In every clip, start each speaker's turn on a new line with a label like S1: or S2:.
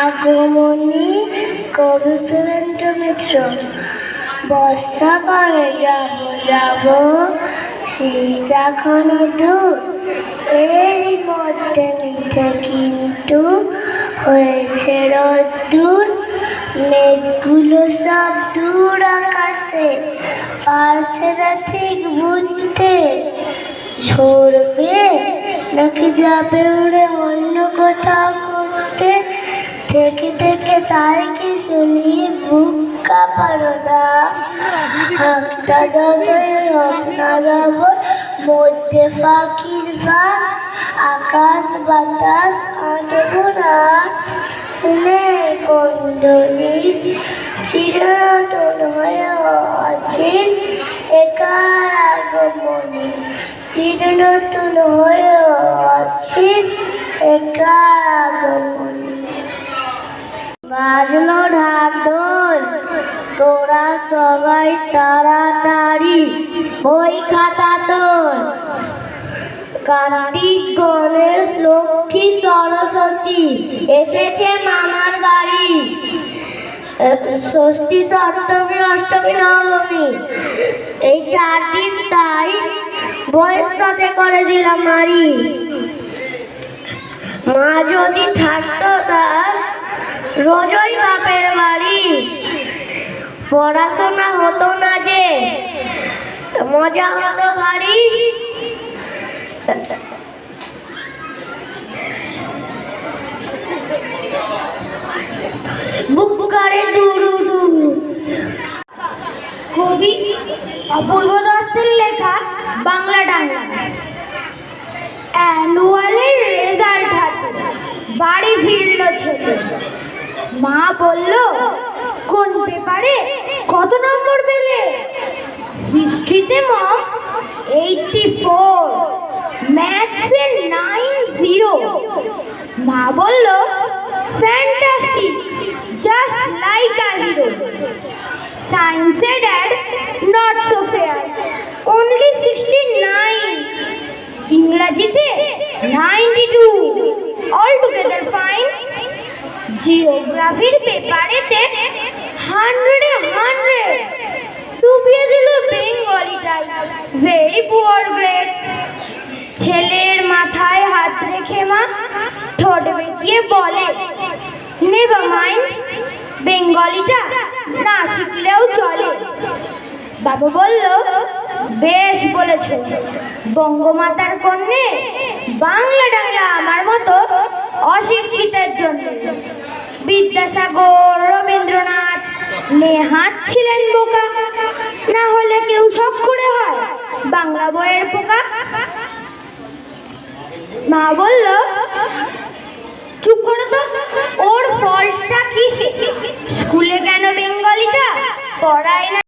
S1: আগমনী কবি প্রেমেন্দ্র মিত্র। বর্ষাকালে যাব যাব শীত এখনো দূর, এরই মধ্যে মিঠে কিন্তু হয়েছে রোদ্দুর। মেঘগুলো সব দূর আকাশে, পারছে না ঠিক বুঝতে ছড়বে নাকি যাবে উড়ে অন্য কোথাও খুঁজতে। থেকে থেকে তাই কি শুনি বুক কাঁপানো দাম, হাতটা যতই হোক না যাব মধ্যে ফাঁকির ভাব। আকাশ বাতাস আঁটবো না শুনে কুণ্ডলী, চিরনতুন হয়েও আছেন একার আগমনী, চিরনতুন হয়েও আছেন একার আগমনী। বাজলো ঢাক ঢোল, তোরা সবাই তাড়াতাড়ি বই খাতা তোল। কার্তিক গণেশ লক্ষ্মী সরস্বতী এসেছে মামার বাড়ি। ষষ্ঠী সপ্তমী অষ্টমী নবমী এই 4 দিন তাই বয়স সাথে করে দিলাম মারি। মা যদি থাকতো তার রোজই বাপের বাড়ি, পড়াশোনা হতো না যে মজা হতো ভারী। বুক করে দুরু দুরু। কবি অপূর্ব দত্তের লেখা বাংলা ডাঙা। অ্যানুয়ালের রেজাল্ট হাতে বাড়ি ফিরল ছেলে। মা বলল, কোন পেপারে কত নম্বর পেলে? হিস্ট্রিতে মম 84, ম্যাথসে 90। মা বলল, fantastic, just like a hero. সায়েন্সে dad, not so fair, only 69। ইংরাজিতে 92, অল টুগেদার ফাইন। জিওগ্রাফির পেপারেতে 100 টুপিয়ে দিল বেঙ্গলিটাই, ভেরি পুয়ার গ্রেড। ছেলের মাথায় হাত রেখে মা ঠোঁট বেঁকিয়ে বলে, নেভার মাইন্ড, বেঙ্গলিটা না শিখলেও চলে। বাবা বলল, বেশ বলেছ, বঙ্গমাতার কন্যে বাংলা ডাংলা আমার মতো অশিক্ষিতের জন্য। বিদ্যাসাগর, রবীন্দ্রনাথ, নেহাত ছিলেন বোকা, না হলে কেউ শখ করে হয় বাংলা বইয়ের পোকা। মা বলল, চুপ করো তো, ওর ফলটা কিসে? স্কুলে কেন বেঙ্গলিটা পড়ায় না?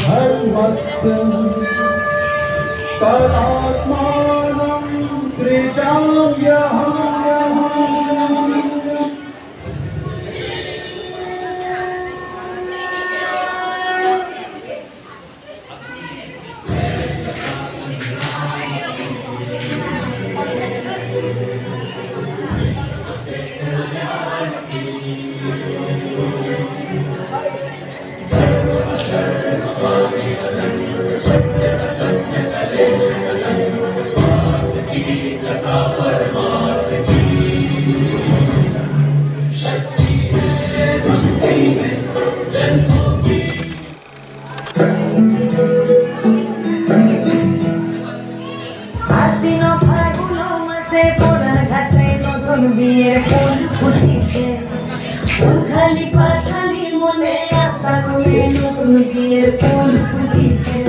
S2: धर्मस्य तदात्मानं सृजाम्यहम्।
S3: বিয়ের ফুল ফুটেছে উঠালি পাঠালি মনে আশা করে নতুন বিয়ের ফুল ফুটেছে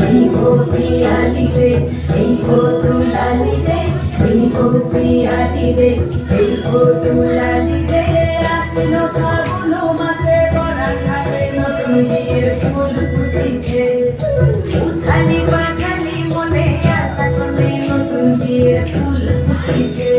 S3: এই গতি আলি রে এই কতুলালি রে এই গতি আলি রে এই কতুলালি রে আসিল ফাগুন মাসে বড়া ঘাটে নতুন বিয়ের ফুল ফুটেছে উঠালি পাঠালি মনে আশা করে নতুন বিয়ের ফুল ফুটেছে।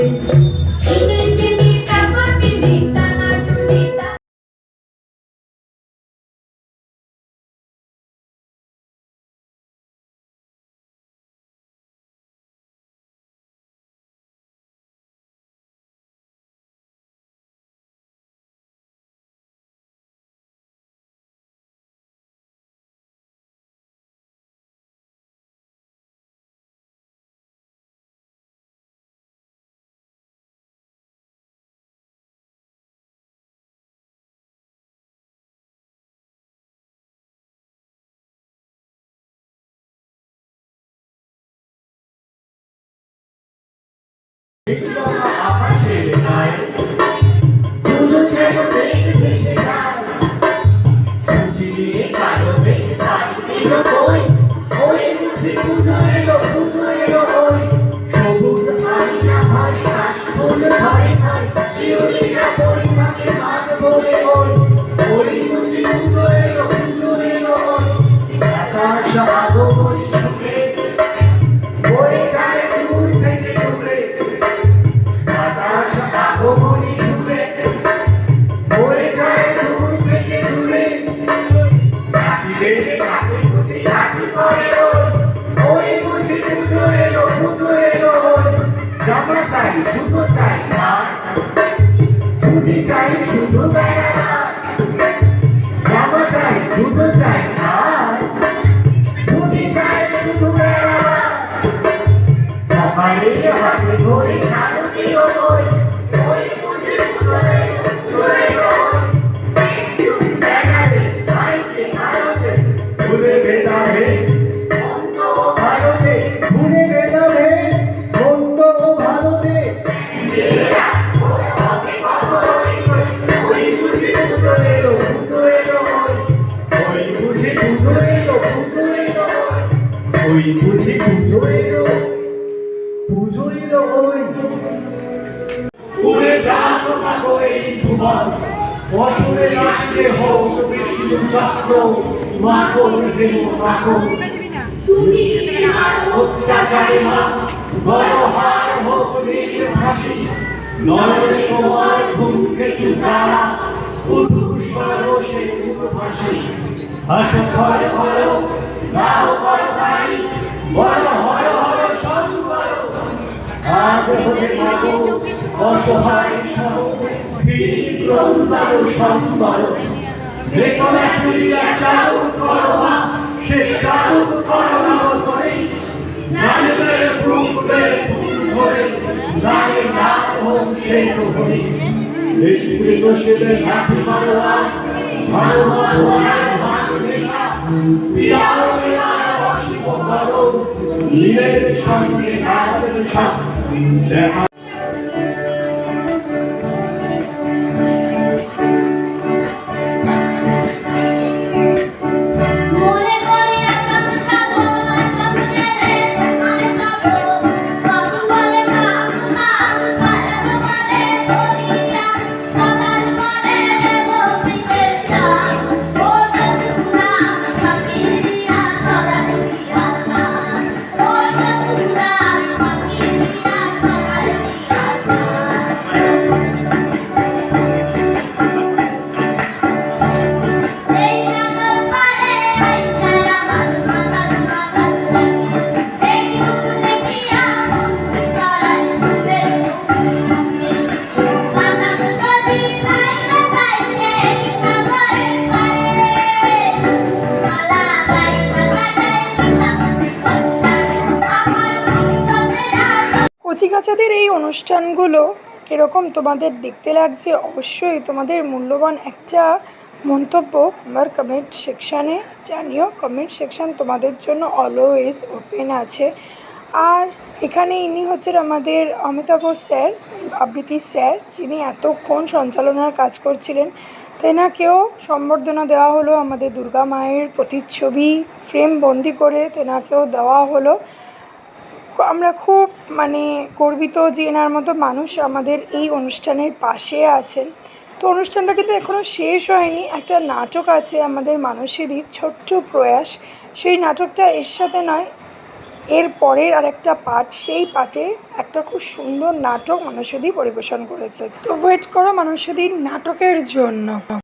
S1: মনে করে আসাম খাবো
S4: কচিকাচাদের এই অনুষ্ঠানগুলো কীরকম তোমাদের দেখতে লাগছে অবশ্যই তোমাদের মূল্যবান একটা মন্তব্য আমার কমেন্ট সেকশানে জানিও। কমেন্ট সেকশান তোমাদের জন্য অলওয়েজ ওপেন আছে। আর এখানে ইনি হচ্ছেন আমাদের অমিতাভ স্যার, আবৃত্তি স্যার, যিনি এতক্ষণ সঞ্চালনার কাজ করছিলেন। তেনাকেও সম্বর্ধনা দেওয়া হলো, আমাদের দুর্গা মায়ের প্রতিচ্ছবি ফ্রেম বন্দি করে তেনাকেও দেওয়া হলো। আমরা খুব গর্বিত যে এনার মতো মানুষ আমাদের এই অনুষ্ঠানের পাশে আছেন। তো অনুষ্ঠানটা কিন্তু এখনও শেষ হয়নি, একটা নাটক আছে আমাদের মানুষেরই ছোট্ট প্রয়াস, সেই নাটকটা এর সাথে নয়, এর পরের আর একটা পার্ট, সেই পার্টে একটা খুব সুন্দর নাটক মানুষেরই পরিবেশন করেছে। তো ওয়েট করো মানুষেরই নাটকের জন্য।